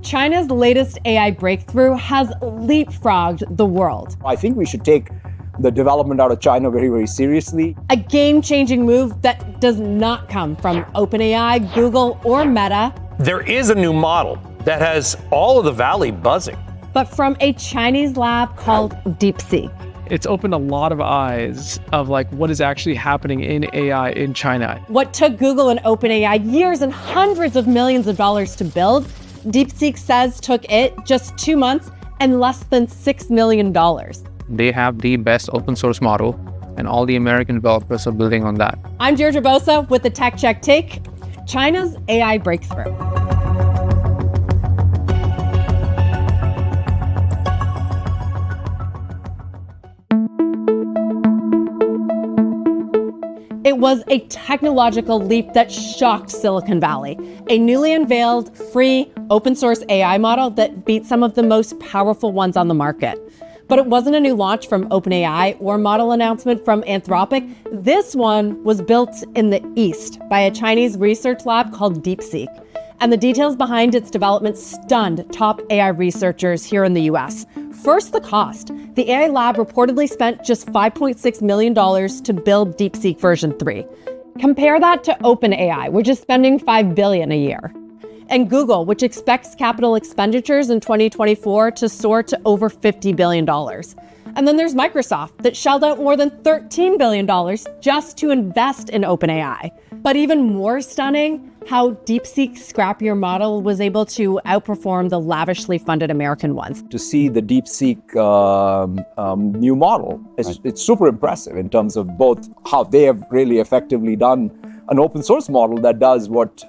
China's latest AI breakthrough has leapfrogged the world. I think we should take the development out of China very, very seriously. A game-changing move that does not come from OpenAI, Google, or Meta. There is a new model that has all of the valley buzzing. But from a Chinese lab called DeepSeek. It's opened a lot of eyes of what is actually happening in AI in China. What took Google and OpenAI years and hundreds of millions of dollars to build, DeepSeek says took it just 2 months and less than $6 million. They have the best open source model, and all the American developers are building on that. I'm Deirdre Bosa with the Tech Check Take, China's AI breakthrough. It was a technological leap that shocked Silicon Valley. A newly unveiled, free, open source AI model that beat some of the most powerful ones on the market. But it wasn't a new launch from OpenAI or model announcement from Anthropic. This one was built in the East by a Chinese research lab called DeepSeek. And the details behind its development stunned top AI researchers here in the US. First, the cost. The AI lab reportedly spent just $5.6 million to build DeepSeek version 3. Compare that to OpenAI, which is spending $5 billion a year. And Google, which expects capital expenditures in 2024 to soar to over $50 billion. And then there's Microsoft that shelled out more than $13 billion just to invest in OpenAI. But even more stunning, how DeepSeek's scrappier model was able to outperform the lavishly funded American ones. To see the DeepSeek new model, it's super impressive in terms of both how they have really effectively done an open source model that does what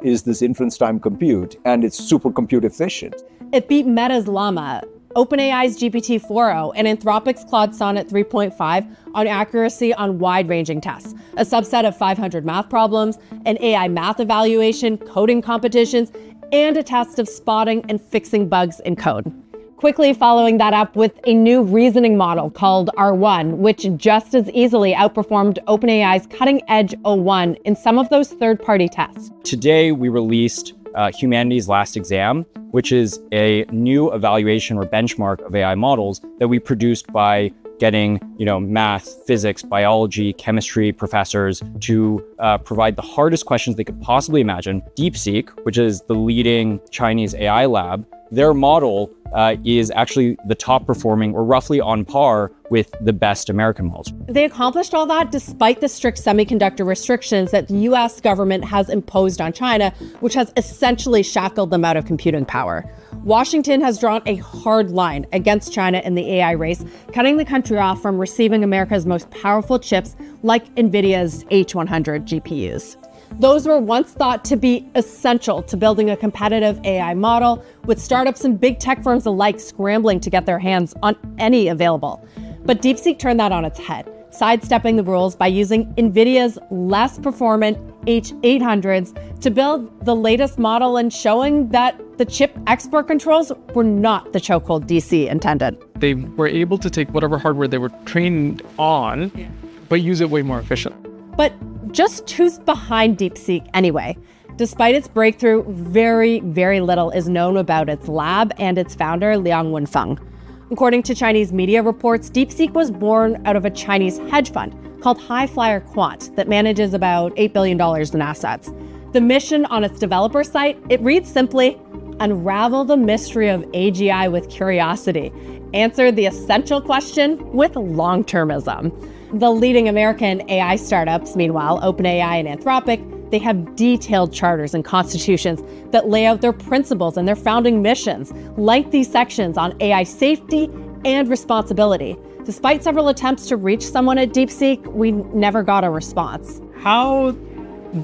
is this inference time compute, and it's super compute efficient. It beat Meta's Llama, OpenAI's GPT-4o, and Anthropic's Claude Sonnet 3.5 on accuracy on wide-ranging tests, a subset of 500 math problems, an AI math evaluation, coding competitions, and a test of spotting and fixing bugs in code. Quickly following that up with a new reasoning model called R1, which just as easily outperformed OpenAI's cutting-edge O1 in some of those third-party tests. Today, we released Humanity's Last Exam, which is a new evaluation or benchmark of AI models that we produced by getting, math, physics, biology, chemistry professors to provide the hardest questions they could possibly imagine. DeepSeek, which is the leading Chinese AI lab, their model is actually the top performing, or roughly on par with the best American models. They accomplished all that despite the strict semiconductor restrictions that the US government has imposed on China, which has essentially shackled them out of computing power. Washington has drawn a hard line against China in the AI race, cutting the country off from receiving America's most powerful chips like NVIDIA's H100 GPUs. Those were once thought to be essential to building a competitive AI model, with startups and big tech firms alike scrambling to get their hands on any available. But DeepSeek turned that on its head, sidestepping the rules by using NVIDIA's less performant H800s to build the latest model and showing that the chip export controls were not the chokehold DC intended. They were able to take whatever hardware they were trained on, but use it way more efficiently. But just who's behind DeepSeek anyway? Despite its breakthrough, very, very little is known about its lab and its founder, Liang Wenfeng. According to Chinese media reports, DeepSeek was born out of a Chinese hedge fund called High Flyer Quant that manages about $8 billion in assets. The mission on its developer site, it reads simply, unravel the mystery of AGI with curiosity. Answer the essential question with long-termism. The leading American AI startups, meanwhile, OpenAI and Anthropic, they have detailed charters and constitutions that lay out their principles and their founding missions, lengthy sections on AI safety and responsibility. Despite several attempts to reach someone at DeepSeek, we never got a response. How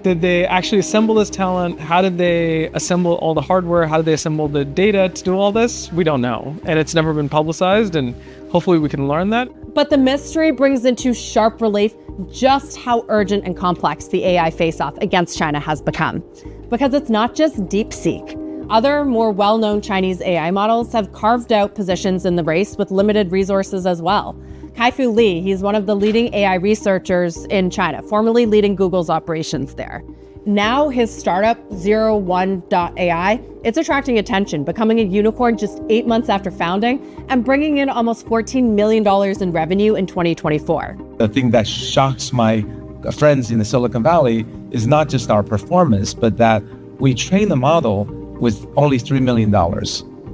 did they actually assemble this talent? How did they assemble all the hardware? How did they assemble the data to do all this? We don't know. And it's never been publicized, and hopefully we can learn that. But the mystery brings into sharp relief just how urgent and complex the AI face-off against China has become. Because it's not just DeepSeek. Other more well-known Chinese AI models have carved out positions in the race with limited resources as well. Kai-Fu Lee, he's one of the leading AI researchers in China, formerly leading Google's operations there. Now his startup, 01.ai, it's attracting attention, becoming a unicorn just 8 months after founding and bringing in almost $14 million in revenue in 2024. The thing that shocks my friends in the Silicon Valley is not just our performance, but that we trained the model with only $3 million.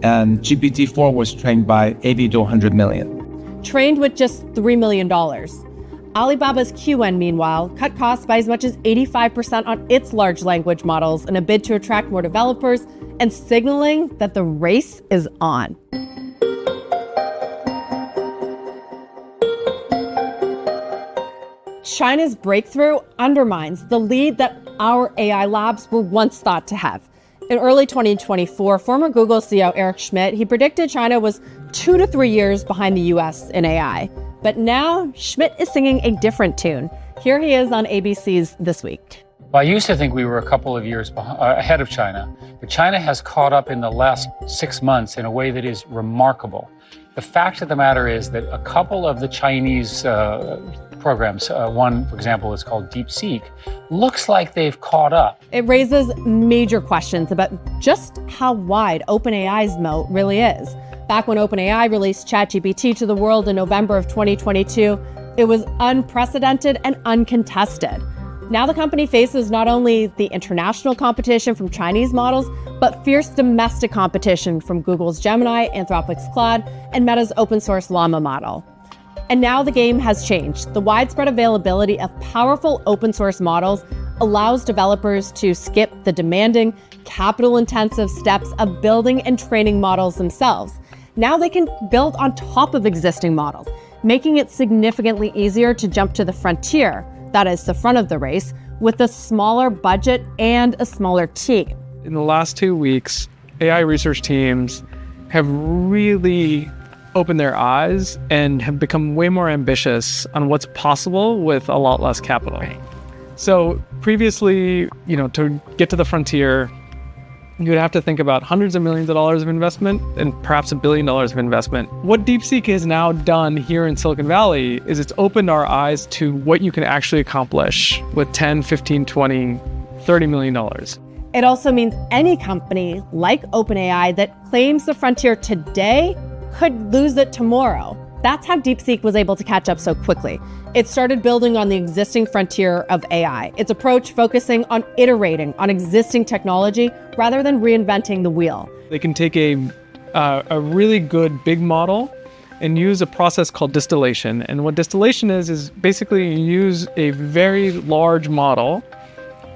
And GPT-4 was trained by 80 to 100 million. Trained with just $3 million. Alibaba's QN, meanwhile, cut costs by as much as 85% on its large language models in a bid to attract more developers and signaling that the race is on. China's breakthrough undermines the lead that our AI labs were once thought to have. In early 2024, former Google CEO Eric Schmidt, he predicted China was 2 to 3 years behind the US in AI. But now Schmidt is singing a different tune. Here he is on ABC's This Week. Well, I used to think we were a couple of years ahead of China, but China has caught up in the last 6 months in a way that is remarkable. The fact of the matter is that a couple of the Chinese programs, one, for example, is called DeepSeek, looks like they've caught up. It raises major questions about just how wide OpenAI's moat really is. Back when OpenAI released ChatGPT to the world in November of 2022, it was unprecedented and uncontested. Now the company faces not only the international competition from Chinese models, but fierce domestic competition from Google's Gemini, Anthropic's Claude, and Meta's open source Llama model. And now the game has changed. The widespread availability of powerful open source models allows developers to skip the demanding, capital-intensive steps of building and training models themselves. Now they can build on top of existing models, making it significantly easier to jump to the frontier, that is, the front of the race, with a smaller budget and a smaller team. In the last 2 weeks, AI research teams have really opened their eyes and have become way more ambitious on what's possible with a lot less capital. So previously, to get to the frontier, you would have to think about hundreds of millions of dollars of investment and perhaps $1 billion of investment. What DeepSeek has now done here in Silicon Valley is it's opened our eyes to what you can actually accomplish with 10, 15, 20, $30 million. It also means any company like OpenAI that claims the frontier today could lose it tomorrow. That's how DeepSeek was able to catch up so quickly. It started building on the existing frontier of AI, its approach focusing on iterating on existing technology rather than reinventing the wheel. They can take a really good big model and use a process called distillation. And what distillation is basically you use a very large model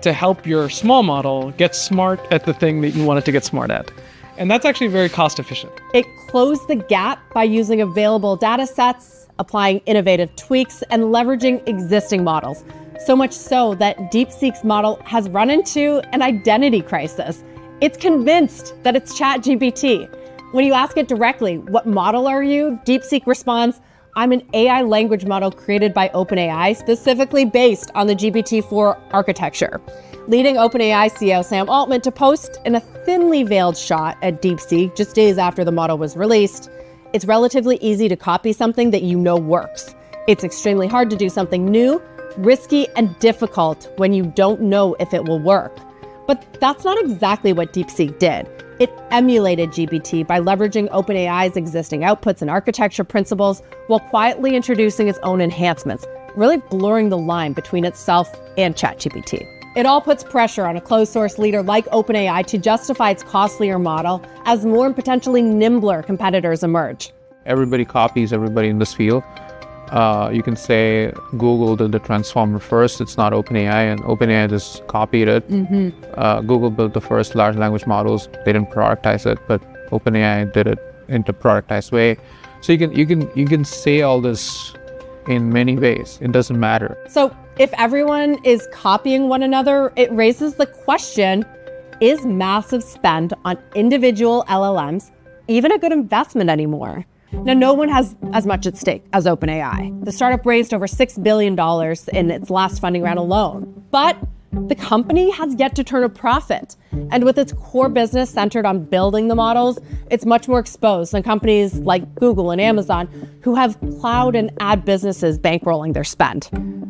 to help your small model get smart at the thing that you want it to get smart at. And that's actually very cost efficient. It closed the gap by using available data sets, applying innovative tweaks, and leveraging existing models. So much so that DeepSeek's model has run into an identity crisis. It's convinced that it's ChatGPT. When you ask it directly, what model are you? DeepSeek responds, I'm an AI language model created by OpenAI, specifically based on the GPT-4 architecture, leading OpenAI CEO Sam Altman to post in a thinly veiled shot at DeepSeek just days after the model was released. It's relatively easy to copy something that you know works. It's extremely hard to do something new, risky, and difficult when you don't know if it will work. But that's not exactly what DeepSeek did. It emulated GPT by leveraging OpenAI's existing outputs and architecture principles while quietly introducing its own enhancements, really blurring the line between itself and ChatGPT. It all puts pressure on a closed source leader like OpenAI to justify its costlier model as more and potentially nimbler competitors emerge. Everybody copies everybody in this field. You can say Google did the transformer first. It's not OpenAI, and OpenAI just copied it. Google built the first large language models. They didn't productize it, but OpenAI did it in a productized way. So you can say all this in many ways. It doesn't matter. So if everyone is copying one another, it raises the question, is massive spend on individual LLMs even a good investment anymore? Now, no one has as much at stake as OpenAI. The startup raised over $6 billion in its last funding round alone. But the company has yet to turn a profit. And with its core business centered on building the models, it's much more exposed than companies like Google and Amazon, who have cloud and ad businesses bankrolling their spend.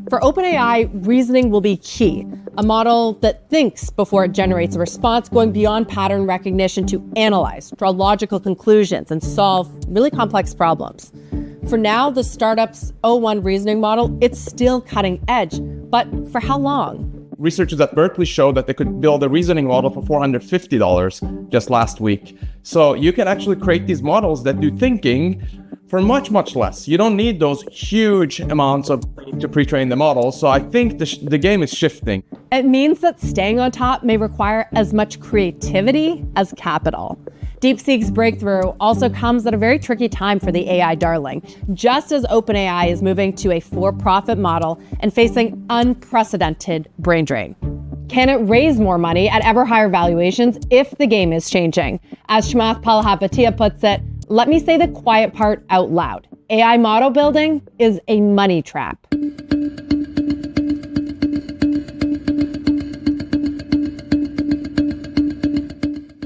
For OpenAI, reasoning will be key. A model that thinks before it generates a response, going beyond pattern recognition to analyze, draw logical conclusions, and solve really complex problems. For now, the startup's O1 reasoning model, it's still cutting edge. But for how long? Researchers at Berkeley showed that they could build a reasoning model for $450 just last week. So you can actually create these models that do thinking for much, much less. You don't need those huge amounts to pre-train the model. So I think the game is shifting. It means that staying on top may require as much creativity as capital. DeepSeek's breakthrough also comes at a very tricky time for the AI darling, just as OpenAI is moving to a for-profit model and facing unprecedented brain drain. Can it raise more money at ever higher valuations if the game is changing? As Shamath Palihapitiya puts it, let me say the quiet part out loud. AI model building is a money trap.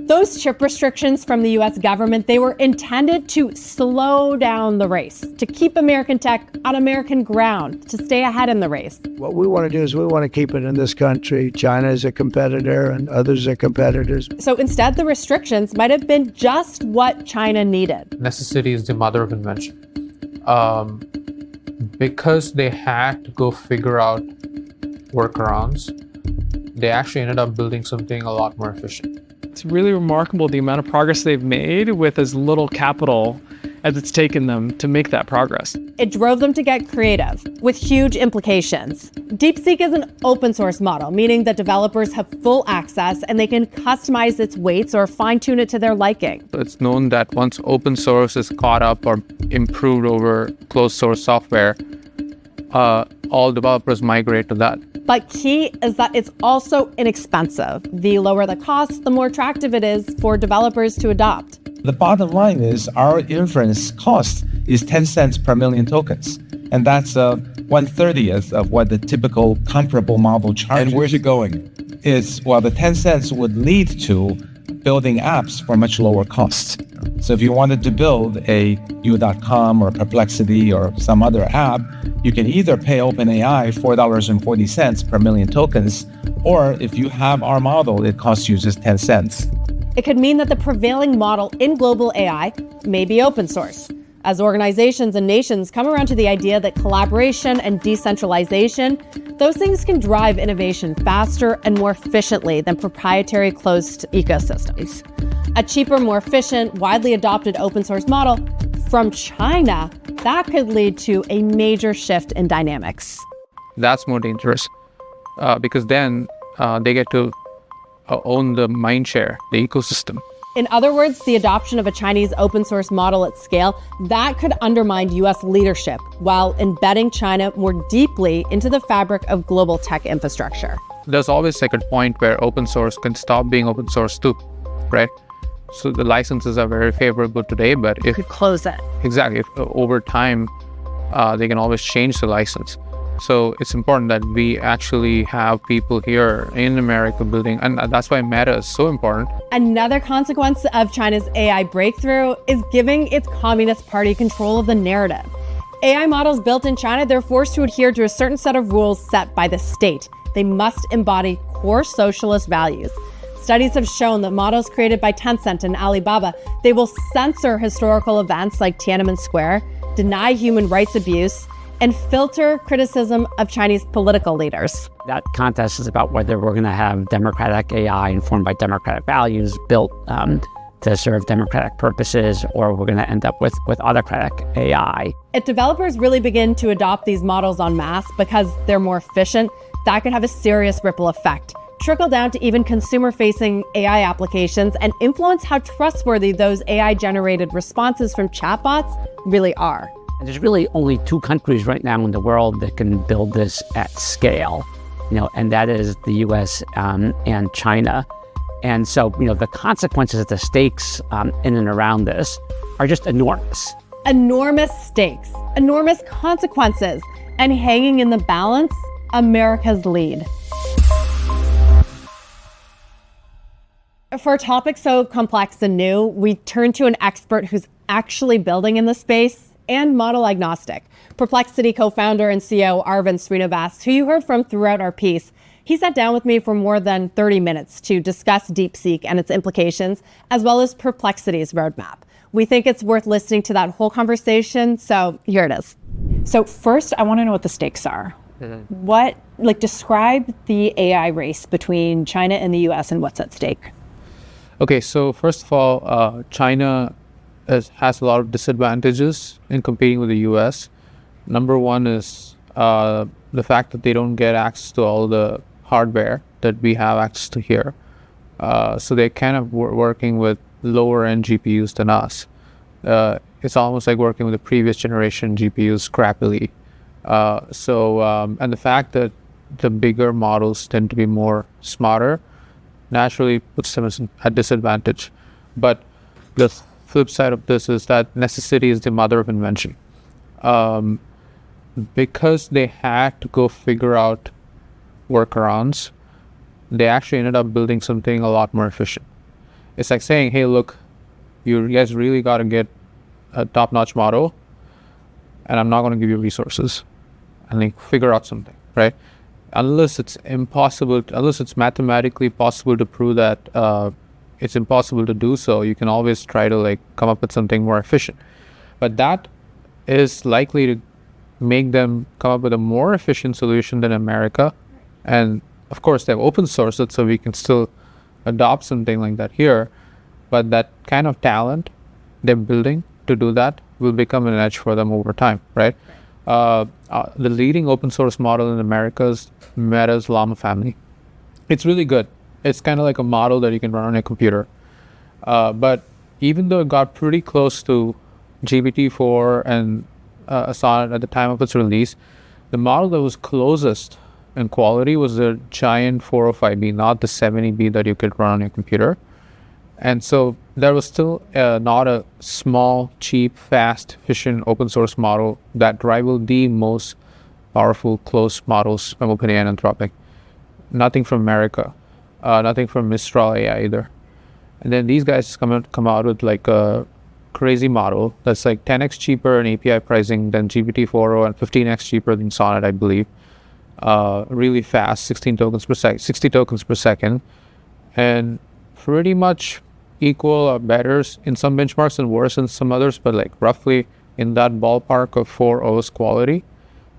Those chip restrictions from the US government, they were intended to slow down the race, to keep American tech on American ground, to stay ahead in the race. What we want to do is we want to keep it in this country. China is a competitor and others are competitors. So instead, the restrictions might have been just what China needed. Necessity is the mother of invention. Because they had to go figure out workarounds, they actually ended up building something a lot more efficient. It's really remarkable the amount of progress they've made with as little capital as it's taken them to make that progress. It drove them to get creative, with huge implications. DeepSeek is an open source model, meaning that developers have full access and they can customize its weights or fine-tune it to their liking. It's known that once open source is caught up or improved over closed source software, all developers migrate to that. But key is that it's also inexpensive. The lower the cost, the more attractive it is for developers to adopt. The bottom line is our inference cost is 10 cents per million tokens. And that's 1/30th of what the typical comparable model charges. And where's it going? The 10 cents would lead to building apps for much lower cost. So if you wanted to build a U.com or Perplexity or some other app, you can either pay OpenAI $4.40 per million tokens, or if you have our model, it costs you just 10 cents. It could mean that the prevailing model in global AI may be open source. As organizations and nations come around to the idea that collaboration and decentralization, those things can drive innovation faster and more efficiently than proprietary closed ecosystems. A cheaper, more efficient, widely adopted open source model from China, that could lead to a major shift in dynamics. That's more dangerous because then they get to own the mind share, the ecosystem. In other words, the adoption of a Chinese open source model at scale, that could undermine US leadership while embedding China more deeply into the fabric of global tech infrastructure. There's always like a point where open source can stop being open source too, right? So the licenses are very favorable today, but if could close it. Exactly, if over time they can always change the license. So it's important that we actually have people here in America building, and that's why Meta is so important. Another consequence of China's AI breakthrough is giving its Communist Party control of the narrative. AI models built in China, they're forced to adhere to a certain set of rules set by the state. They must embody core socialist values. Studies have shown that models created by Tencent and Alibaba, they will censor historical events like Tiananmen Square, deny human rights abuse, and filter criticism of Chinese political leaders. That contest is about whether we're going to have democratic AI informed by democratic values built to serve democratic purposes, or we're going to end up with autocratic AI. If developers really begin to adopt these models en masse because they're more efficient, that could have a serious ripple effect, trickle down to even consumer-facing AI applications, and influence how trustworthy those AI-generated responses from chatbots really are. And there's really only two countries right now in the world that can build this at scale, and that is the US and China. And so, the consequences, the stakes in and around this are just enormous. Enormous stakes, enormous consequences, and hanging in the balance, America's lead. For a topic so complex and new, we turn to an expert who's actually building in the space, and model agnostic. Perplexity co-founder and CEO Arvind Srinivas, who you heard from throughout our piece, he sat down with me for more than 30 minutes to discuss DeepSeek and its implications, as well as Perplexity's roadmap. We think it's worth listening to that whole conversation, so here it is. So first, I want to know what the stakes are. Describe the AI race between China and the US and what's at stake. Okay, so first of all, China has a lot of disadvantages in competing with the US. Number one is the fact that they don't get access to all the hardware that we have access to here. So they're kind of working with lower end GPUs than us. It's almost like working with the previous generation GPUs crappily. And the fact that the bigger models tend to be more smarter naturally puts them at disadvantage. But the flip side of this is that necessity is the mother of invention. Because they had to go figure out workarounds, they actually ended up building something a lot more efficient. It's like saying, hey, look, you guys really got to get a top-notch model, and I'm not going to give you resources, and then figure out something, right? Unless it's mathematically possible to prove that it's impossible to do so, you can always try to come up with something more efficient. But that is likely to make them come up with a more efficient solution than America. And of course, they've open sourced it, so we can still adopt something like that here. But that kind of talent they're building to do that will become an edge for them over time, right? The leading open source model in America is Meta's Llama family. It's really good. It's kind of like a model that you can run on a computer. But even though it got pretty close to GPT-4 and Sonnet at the time of its release, the model that was closest in quality was the giant 405B, not the 70B that you could run on your computer. And so there was still not a small, cheap, fast, efficient open source model that rivaled the most powerful closed models from OpenAI and Anthropic. Nothing from America, nothing from Mistral AI either. And then these guys come out with a crazy model that's 10x cheaper in API pricing than GPT-4o and 15x cheaper than Sonnet, I believe. Really fast, 60 tokens per second, and pretty much equal or better in some benchmarks and worse in some others, but roughly in that ballpark of 4O's quality.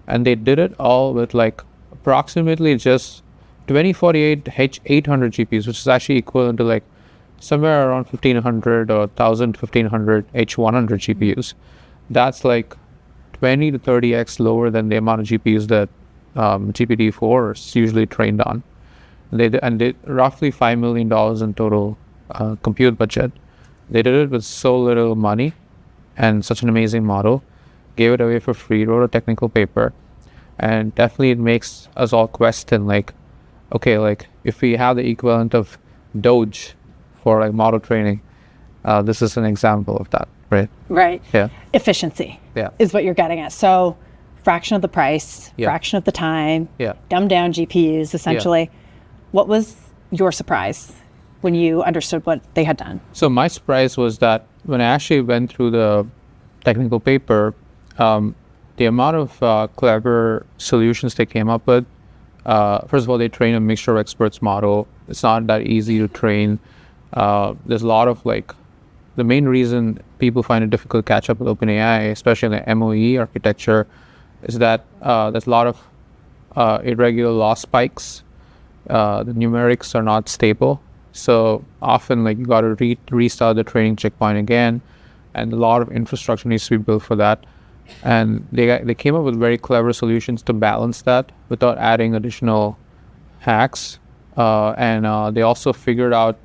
And they did it all with approximately just 2048 H800 GPUs, which is actually equivalent to somewhere around 1500 or 1000 1500 H100 GPUs. That's 20 to 30x lower than the amount of GPUs that GPT-4 is usually trained on. They roughly $5 million in total compute budget. They did it with so little money and such an amazing model, gave it away for free, wrote a technical paper, and definitely it makes us all question if we have the equivalent of Doge for model training, this is an example of that, right? Right. Yeah. Efficiency. Yeah. Is what you're getting at. So fraction of the price, Yeah. fraction of the time, Yeah. dumbed down GPUs, essentially. Yeah. What was your surprise when you understood what they had done? So my surprise was that when I actually went through the technical paper, the amount of clever solutions they came up with, first of all, they train a mixture of experts model. It's not that easy to train. There's a lot of the main reason people find it difficult to catch up with OpenAI, especially in the MOE architecture, is that there's a lot of irregular loss spikes. The numerics are not stable. So often you got to restart the training checkpoint again, and a lot of infrastructure needs to be built for that. And they came up with very clever solutions to balance that without adding additional hacks. And they also figured out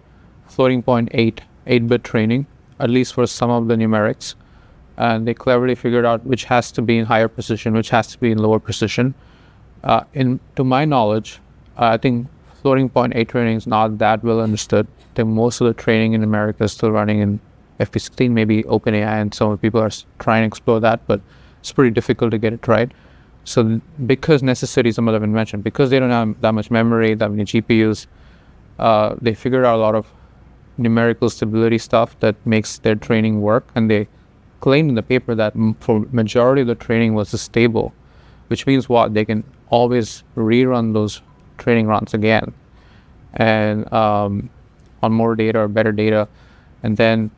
floating point 8-bit training, at least for some of the numerics. And they cleverly figured out which has to be in higher precision, which has to be in lower precision. To my knowledge, I think floating point 8 training is not that well understood. I think most of the training in America is still running in FP16, maybe OpenAI, and some people are trying to explore that, but it's pretty difficult to get it right. So because necessity is a mother of invention, because they don't have that much memory, that many GPUs, they figured out a lot of numerical stability stuff that makes their training work, and they claimed in the paper that for majority of the training was stable, which means what? They can always rerun those training runs again, and on more data or better data, and then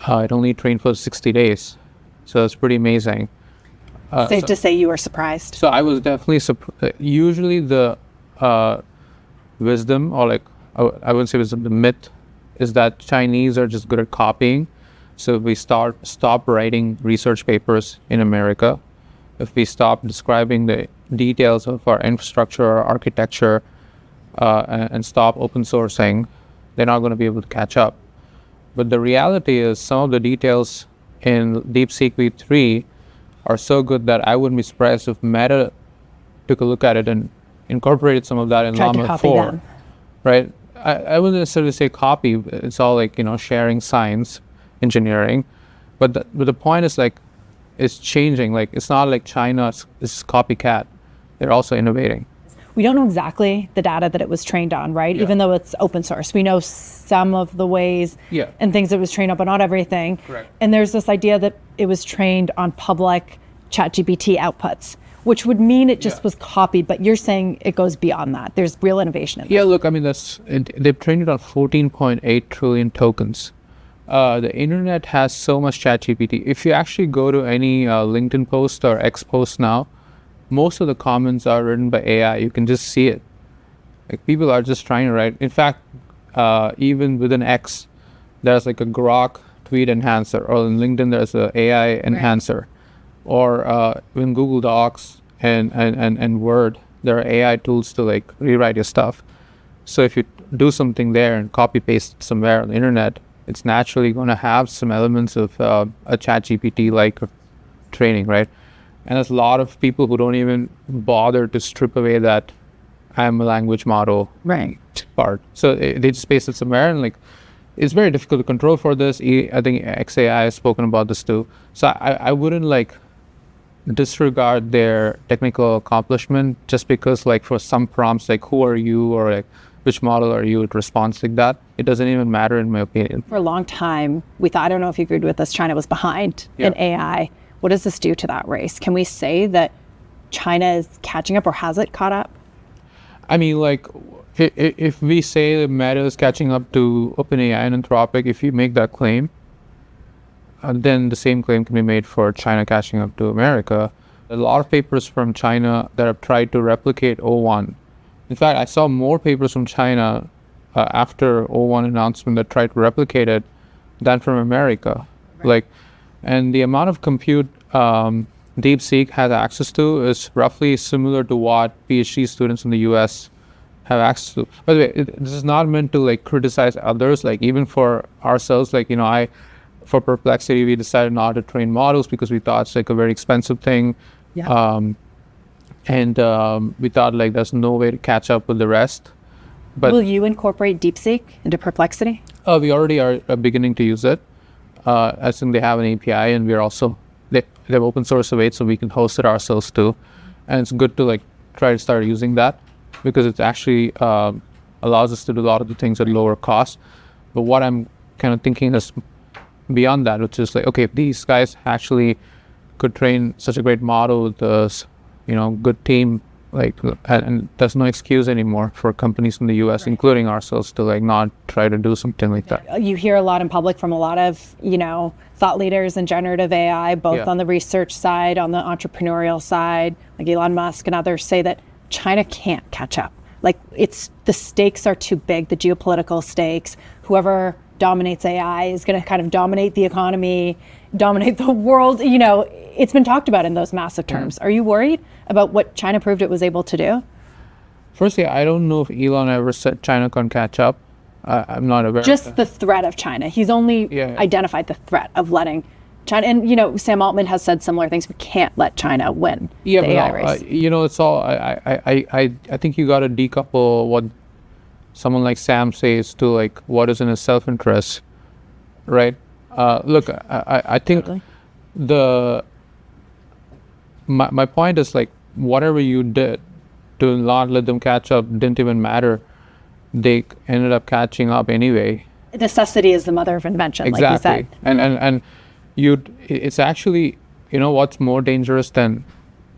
it only trained for 60 days. So it's pretty amazing. Safe to say you were surprised. So I was definitely surprised. Usually the wisdom, or like I wouldn't say wisdom, the myth is that Chinese are just good at copying. So if we stop writing research papers in America, if we stop describing the details of our infrastructure or architecture, and stop open sourcing, they're not going to be able to catch up. But the reality is some of the details in DeepSeek v3 are so good that I wouldn't be surprised if Meta took a look at it and incorporated some of that in Tried to Llama copy 4. them. Right? I wouldn't necessarily say copy. It's all like, sharing science, engineering. But the point is like, it's changing. Like, it's not like China is copycat. They're also innovating. We don't know exactly the data that it was trained on, right? Even though it's open source. We know some of the ways and things it was trained on, but not everything. Correct. And there's this idea that it was trained on public ChatGPT outputs, which would mean it just was copied, but you're saying it goes beyond that. There's real innovation in that. Yeah, look, I mean, they've trained it on 14.8 trillion tokens. The internet has so much ChatGPT. If you actually go to any LinkedIn post or X post now, most of the comments are written by AI. You can just see it. Like, people are just trying to write. In fact, even within X, there's like a Grok tweet enhancer, or in LinkedIn there's a AI enhancer, or in Google Docs and Word, there are AI tools to like rewrite your stuff. So if you do something there and copy paste it somewhere on the internet, it's naturally going to have some elements of a ChatGPT like training, right? And there's a lot of people who don't even bother to strip away that I'm a language model part. So they just paste it somewhere, and like, it's very difficult to control for this. I think XAI has spoken about this too. So I wouldn't like disregard their technical accomplishment just because like for some prompts, like who are you, or like which model are you, it responds like that. It doesn't even matter in my opinion. For a long time, we thought, I don't know if you agreed with this, China was behind in AI. What does this do to that race? Can we say that China is catching up, or has it caught up? I mean, like, if we say that Meta is catching up to OpenAI and Anthropic, if you make that claim, then the same claim can be made for China catching up to America. A lot of papers from China that have tried to replicate O1. In fact, I saw more papers from China after O1 announcement that tried to replicate it than from America. Like, and the amount of compute DeepSeek has access to is roughly similar to what PhD students in the US have access to. By the way, this is not meant to like criticize others. Like, even for ourselves, like, for Perplexity, we decided not to train models because we thought it's like a very expensive thing. And we thought like there's no way to catch up with the rest. But will you incorporate DeepSeek into Perplexity? We already are beginning to use it. I think they have an API, and we're also, they have open source of it, so we can host it ourselves too. And it's good to like try to start using that, because it actually allows us to do a lot of the things at lower cost. But what I'm kind of thinking is beyond that, which is like, okay, if these guys actually could train such a great model with this, good team, like, and there's no excuse anymore for companies in the US, including ourselves, to like not try to do something like that. You hear a lot in public from a lot of, thought leaders in generative AI, both on the research side, on the entrepreneurial side, like Elon Musk and others, say that China can't catch up. Like, the stakes are too big, the geopolitical stakes. Whoever dominates AI is going to kind of dominate the economy, dominate the world. It's been talked about in those massive terms. Are you worried about what China proved it was able to do? Firstly, I don't know if Elon ever said China can't catch up. I'm not aware. Just the threat of China. He's only identified the threat of letting China. And, Sam Altman has said similar things. We can't let China win the AI race. It's all, I think you got to decouple what someone like Sam says to like what is in his self-interest, right? Look, I think my point is like, whatever you did to not let them catch up didn't even matter. They ended up catching up anyway. Necessity is the mother of invention, exactly. like you said. It's actually, what's more dangerous than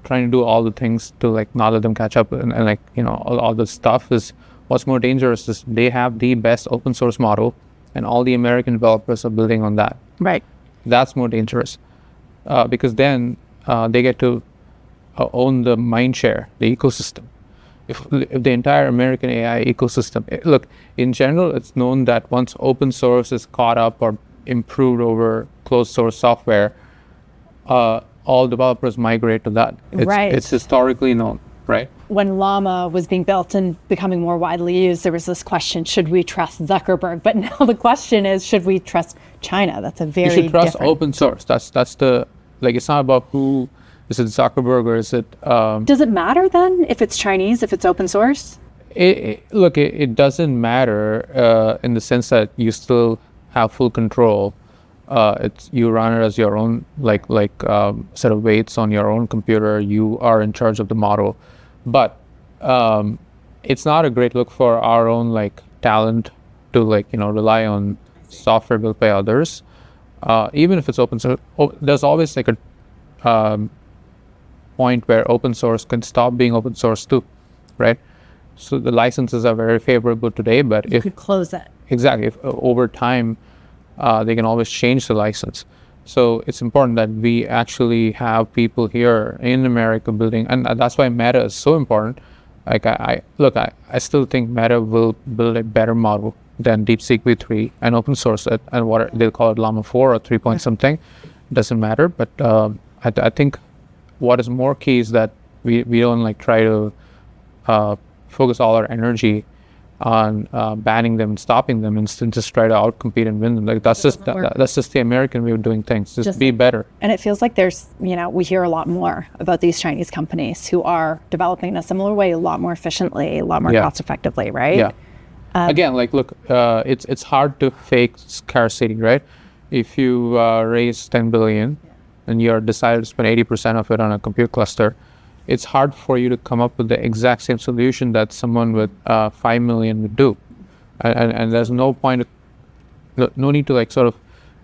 trying to do all the things to like not let them catch up and like, all the stuff is what's more dangerous is they have the best open source model and all the American developers are building on that. Right. That's more dangerous because then they get to own the mind share, the ecosystem. If the entire American AI ecosystem, look, in general, it's known that once open source is caught up or improved over closed source software, all developers migrate to that. It's historically known, right? When Llama was being built and becoming more widely used, there was this question, should we trust Zuckerberg? But now the question is, should we trust China? That's a very You should trust different... open source. That's the, like, it's not about who, is it Zuckerberg or is it... Does it matter then if it's Chinese, if it's open source? Look, it doesn't matter in the sense that you still have full control. It's you run it as your own set of weights on your own computer. You are in charge of the model, but it's not a great look for our own like talent to rely on software built by others. Even if it's open source, there's always like a point where open source can stop being open source too, right? So the licenses are very favorable today, but you could close it. Exactly. If over time, they can always change the license. So it's important that we actually have people here in America building, and that's why Meta is so important. Like I still think Meta will build a better model than DeepSeek v3 and open source it, and what they'll call it Llama 4 or 3 point something, doesn't matter. But I think what is more key is that we don't try to focus all our energy on banning them and stopping them, instead just try to outcompete and win them. Like that's just the American way of doing things. Just be better. And it feels like there's, we hear a lot more about these Chinese companies who are developing in a similar way, a lot more efficiently, a lot more cost effectively, right? Yeah. Again, look, it's hard to fake scarcity, right? If you raise 10 billion and you're decided to spend 80% of it on a compute cluster, it's hard for you to come up with the exact same solution that someone with 5 million would do. And there's no need to sort of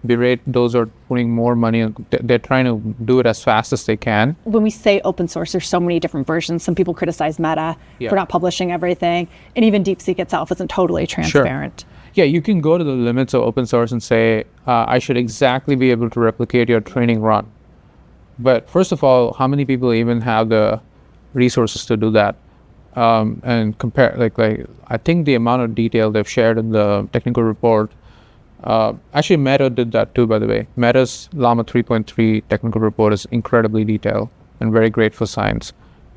berate those who are putting more money on. They're trying to do it as fast as they can. When we say open source, there's so many different versions. Some people criticize Meta for not publishing everything. And even DeepSeek itself isn't totally transparent. Sure. Yeah, you can go to the limits of open source and say, I should exactly be able to replicate your training run. But first of all, how many people even have the resources to do that? And compare, I think the amount of detail they've shared in the technical report, actually Meta did that too, by the way. Meta's Llama 3.3 technical report is incredibly detailed and very great for science.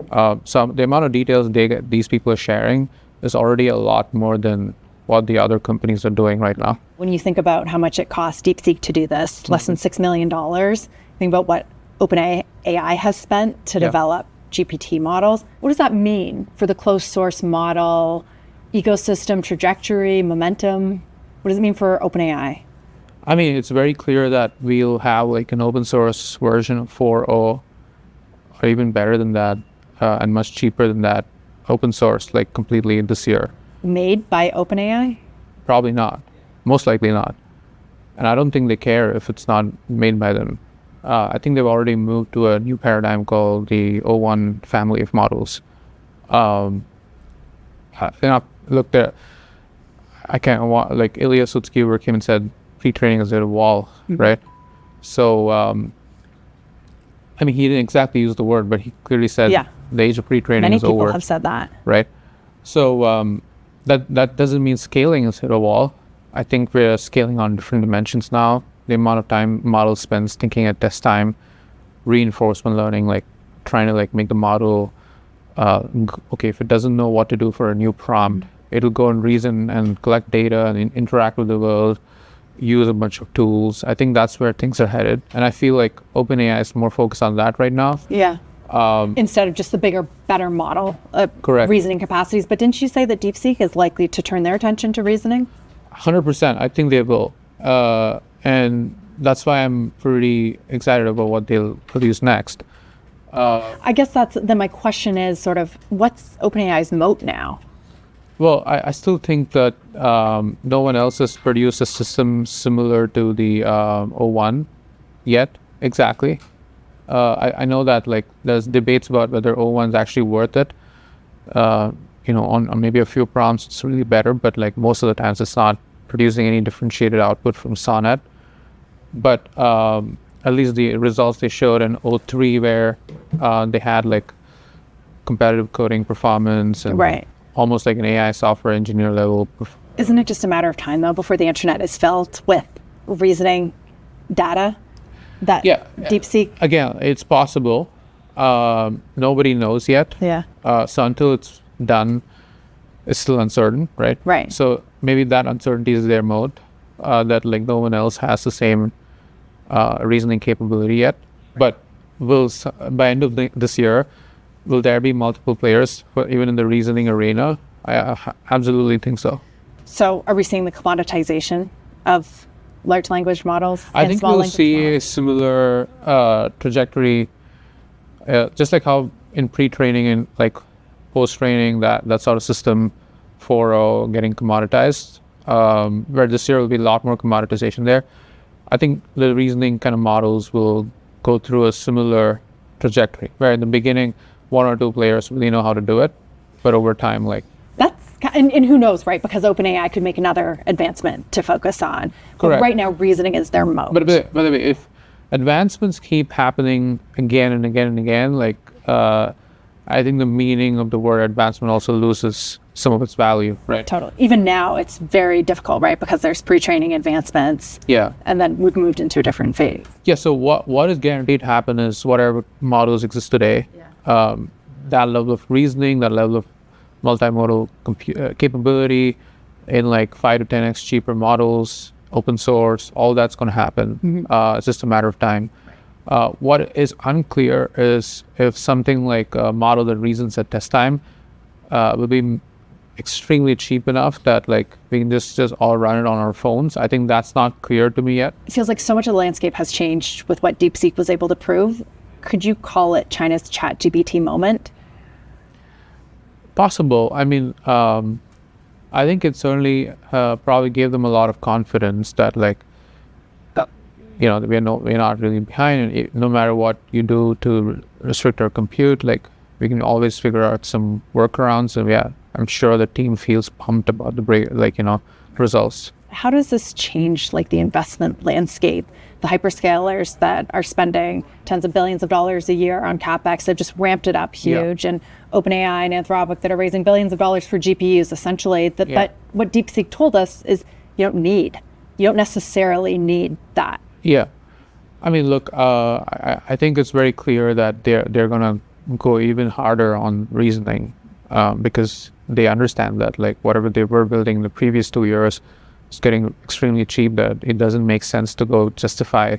So the amount of details these people are sharing is already a lot more than what the other companies are doing right now. When you think about how much it costs DeepSeek to do this, less than $6 million, think about what OpenAI has spent to develop GPT models. What does that mean for the closed source model, ecosystem trajectory, momentum? What does it mean for OpenAI? I mean, it's very clear that we'll have an open source version of 4.0 or even better than that and much cheaper than that, open source, completely this year. Made by OpenAI? Probably not. Most likely not. And I don't think they care if it's not made by them. I think they've already moved to a new paradigm called the O1 family of models. Look there, I can't, Ilya Sutskever came and said, pre-training is at a wall, right? So, I mean, he didn't exactly use the word, but he clearly said the age of pre-training is over. Many people have said that. Right? So, that doesn't mean scaling has hit a wall. I think we're scaling on different dimensions now. The amount of time model spends thinking at test time, reinforcement learning, trying to make the model, okay, if it doesn't know what to do for a new prompt, it'll go and reason and collect data and interact with the world, use a bunch of tools. I think that's where things are headed. And I feel like OpenAI is more focused on that right now. Yeah. Instead of just the bigger, better model, correct, reasoning capacities. But didn't you say that DeepSeek is likely to turn their attention to reasoning? 100%. I think they will. And that's why I'm pretty excited about what they'll produce next. I guess then my question is sort of, what's OpenAI's moat now? Well, I still think that no one else has produced a system similar to the O1 yet exactly. I know that like there's debates about whether O1's actually worth it. On maybe a few prompts it's really better, but like most of the times it's not producing any differentiated output from Sonnet. But at least the results they showed in O3 where they had like competitive coding performance and almost like an AI software engineer level. Isn't it just a matter of time though before the internet is filled with reasoning data that DeepSeek? Again, it's possible. Nobody knows yet. So until it's done, it's still uncertain, right? Right. So maybe that uncertainty is their mode, that like no one else has the same reasoning capability yet. But by end of this year, will there be multiple players even in the reasoning arena? I absolutely think so. So are we seeing the commoditization of large language models? I think we'll see a similar trajectory, just like how in pre-training and like post-training that sort of system 4.0 getting commoditized, where this year will be a lot more commoditization there. I think the reasoning kind of models will go through a similar trajectory, where in the beginning, one or two players really know how to do it, but over time, like... And who knows, right? Because OpenAI could make another advancement to focus on. But right now, reasoning is their mode. But by the way, if advancements keep happening again and again and again, like I think the meaning of the word advancement also loses some of its value, right? Totally. Even now, it's very difficult, right? Because there's pre-training advancements. Yeah. And then we've moved into a different phase. Yeah. So what is guaranteed to happen is whatever models exist today, that level of reasoning, that level of multimodal capability in like 5 to 10x cheaper models, open source, all that's going to happen. It's just a matter of time. What is unclear is if something like a model that reasons at test time will be extremely cheap enough that like we can just all run it on our phones. I think that's not clear to me yet. It feels like so much of the landscape has changed with what DeepSeek was able to prove. Could you call it China's ChatGPT moment? Possible. I mean, I think it certainly probably gave them a lot of confidence that like, we're not really behind, and no matter what you do to restrict our compute, like we can always figure out some workarounds. And I'm sure the team feels pumped about the results. How does this change like the investment landscape? The hyperscalers that are spending tens of billions of dollars a year on CapEx have just ramped it up huge, and OpenAI and Anthropic that are raising billions of dollars for GPUs, essentially. But what DeepSeek told us is you don't necessarily need that. Yeah. I mean, look, I think it's very clear that they're going to go even harder on reasoning because they understand that like whatever they were building in the previous 2 years is getting extremely cheap, that it doesn't make sense to go justify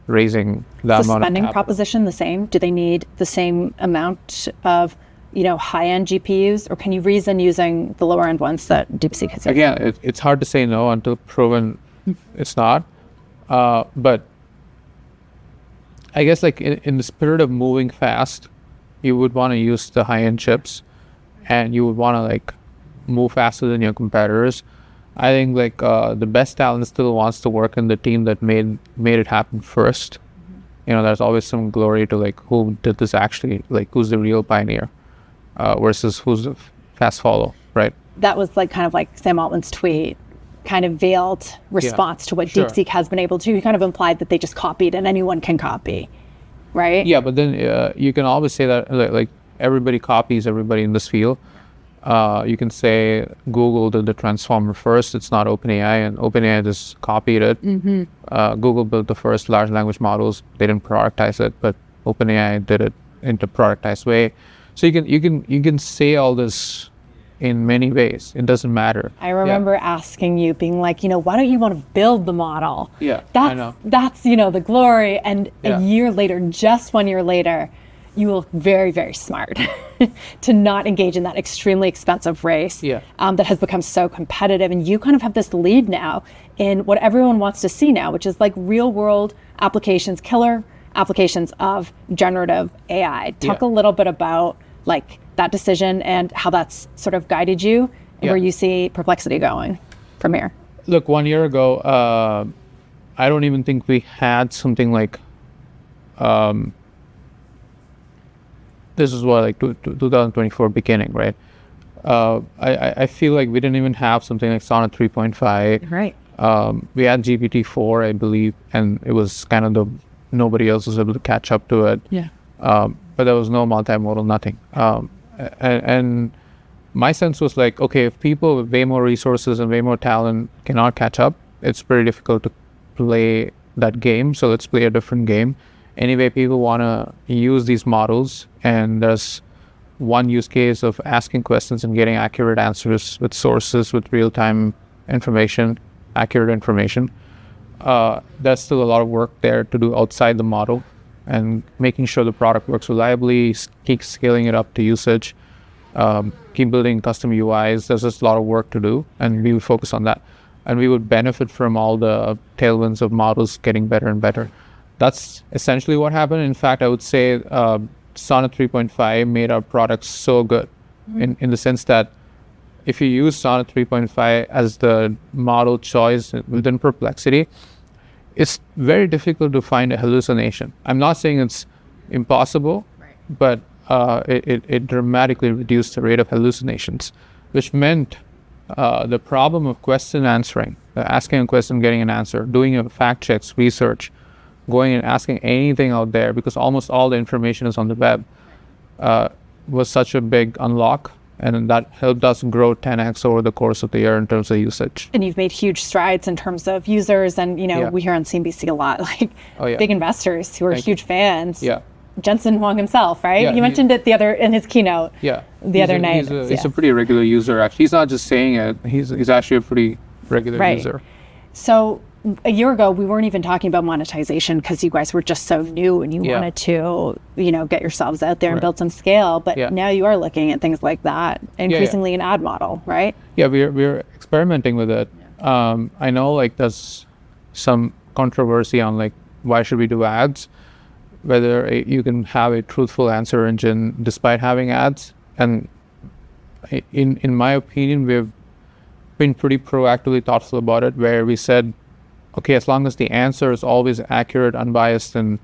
raising that amount of capital. Is the spending proposition the same? Do they need the same amount of high-end GPUs, or can you reason using the lower-end ones that DeepSeek has used? Again, it's hard to say no until proven it's not. But I guess like in the spirit of moving fast, you would want to use the high-end chips, and you would want to like move faster than your competitors. I think like the best talent still wants to work in the team that made it happen first. There's always some glory to like who did this actually, like who's the real pioneer versus who's the fast follow, right? That was like kind of like Sam Altman's tweet, kind of veiled response to what DeepSeek has been able to. He kind of implied that they just copied and anyone can copy, right? Yeah, but then you can always say that like everybody copies everybody in this field. You can say Google did the transformer first. It's not OpenAI, and OpenAI just copied it. Google built the first large language models. They didn't productize it, but OpenAI did it in a productized way. So you can say all this in many ways. It doesn't matter. I remember asking you, being like, why don't you want to build the model? Yeah, I know. That's the glory. And a year later, just 1 year later, you look very, very smart to not engage in that extremely expensive race that has become so competitive. And you kind of have this lead now in what everyone wants to see now, which is like real world applications, killer applications of generative AI. Talk a little bit about like that decision and how that's sort of guided you and where you see Perplexity going from here. Look, 1 year ago, I don't even think we had something like, this is what, like 2024 beginning, right? I feel like we didn't even have something like Sonnet 3.5. Right. We had GPT-4, I believe, and it was kind of nobody else was able to catch up to it. Yeah. But there was no multimodal, nothing. And my sense was like, okay, if people with way more resources and way more talent cannot catch up, it's pretty difficult to play that game. So let's play a different game. Anyway, people want to use these models, and there's one use case of asking questions and getting accurate answers with sources, with real-time information, accurate information. There's still a lot of work there to do outside the model, and making sure the product works reliably, keep scaling it up to usage, keep building custom UIs. There's just a lot of work to do, and we would focus on that. And we would benefit from all the tailwinds of models getting better and better. That's essentially what happened. In fact, I would say Sonnet 3.5 made our product so good in the sense that if you use Sonnet 3.5 as the model choice within Perplexity, it's very difficult to find a hallucination. I'm not saying it's impossible, but it dramatically reduced the rate of hallucinations, which meant the problem of question answering, asking a question, getting an answer, doing a fact checks, research, going and asking anything out there, because almost all the information is on the web, was such a big unlock. And that helped us grow 10x over the course of the year in terms of usage. And you've made huge strides in terms of users. And, we hear on CNBC a lot, like big investors who are huge fans. Yeah. Jensen Huang himself, right? Yeah, he mentioned it in his keynote the other night. He's a pretty regular user, actually. He's not just saying it. He's actually a pretty regular user. So a year ago, we weren't even talking about monetization because you guys were just so new and you wanted to, get yourselves out there and build some scale. But now you are looking at things like that, increasingly an ad model, right? Yeah, we're experimenting with it. I know like there's some controversy on like why should we do ads, whether you can have a truthful answer engine despite having ads. And in my opinion, we've been pretty proactively thoughtful about it, where we said, okay, as long as the answer is always accurate, unbiased, and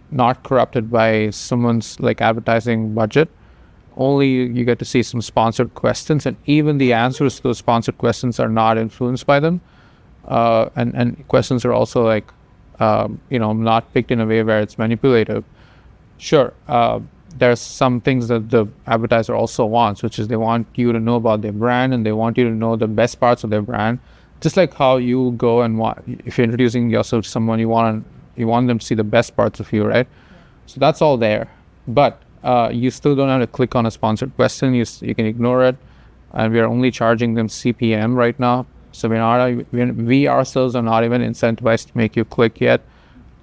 not corrupted by someone's like advertising budget, only you get to see some sponsored questions, and even the answers to those sponsored questions are not influenced by them. And questions are also like, not picked in a way where it's manipulative. Sure, there's some things that the advertiser also wants, which is they want you to know about their brand, and they want you to know the best parts of their brand. Just like how you go and if you're introducing yourself to someone, you want them to see the best parts of you, right? So that's all there. But you still don't have to click on a sponsored question. You can ignore it. And we are only charging them CPM right now. So we ourselves are not even incentivized to make you click yet.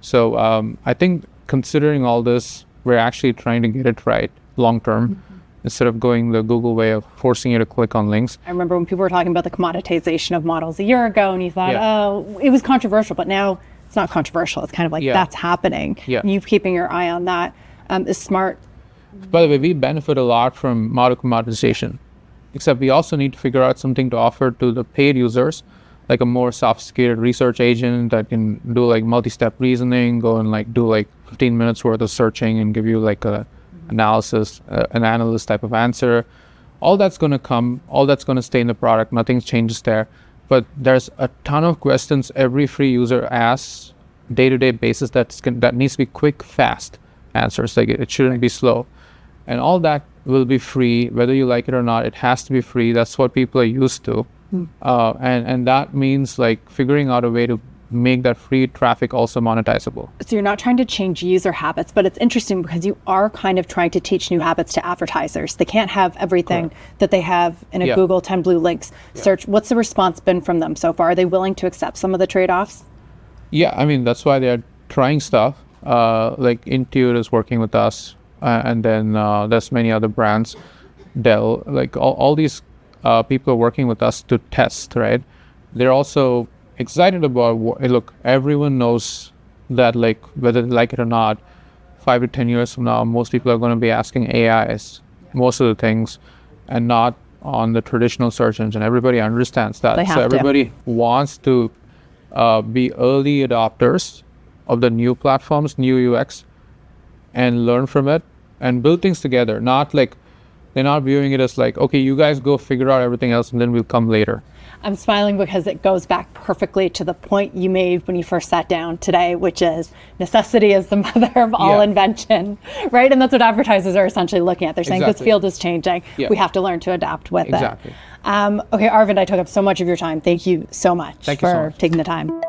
So I think considering all this, we're actually trying to get it right long term. Instead of going the Google way of forcing you to click on links. I remember when people were talking about the commoditization of models a year ago, and you thought, oh, it was controversial, but now it's not controversial. It's kind of like that's happening. Yeah. And you keeping your eye on that is smart. By the way, we benefit a lot from model commoditization, except we also need to figure out something to offer to the paid users, like a more sophisticated research agent that can do like multi-step reasoning, go and like do like 15 minutes worth of searching and give you like a analysis, an analyst type of answer. All that's going to come, all that's going to stay in the product. Nothing changes there. But there's a ton of questions every free user asks day-to-day basis that needs to be quick, fast answers. Like it shouldn't be slow. And all that will be free, whether you like it or not. It has to be free. That's what people are used to. And that means like figuring out a way to make that free traffic also monetizable. So you're not trying to change user habits, but it's interesting because you are kind of trying to teach new habits to advertisers. They can't have everything that they have in a Google 10 blue links search. What's the response been from them so far? Are they willing to accept some of the trade-offs? Yeah, I mean, that's why they're trying stuff. Like Intuit is working with us, and then there's many other brands, Dell, like all these people are working with us to test, right? They're also excited about look, everyone knows that like whether they like it or not, 5 to 10 years from now, most people are going to be asking AIs most of the things and not on the traditional search engine. Everybody understands that. So everybody wants to be early adopters of the new platforms, new UX, and learn from it and build things together. Not like, they're not viewing it as like, okay, you guys go figure out everything else and then we'll come later. I'm smiling because it goes back perfectly to the point you made when you first sat down today, which is necessity is the mother of all invention, right? And that's what advertisers are essentially looking at. They're saying this field is changing. We have to learn to adapt with it. Okay, Arvind, I took up so much of your time. Thank you so much for taking the time.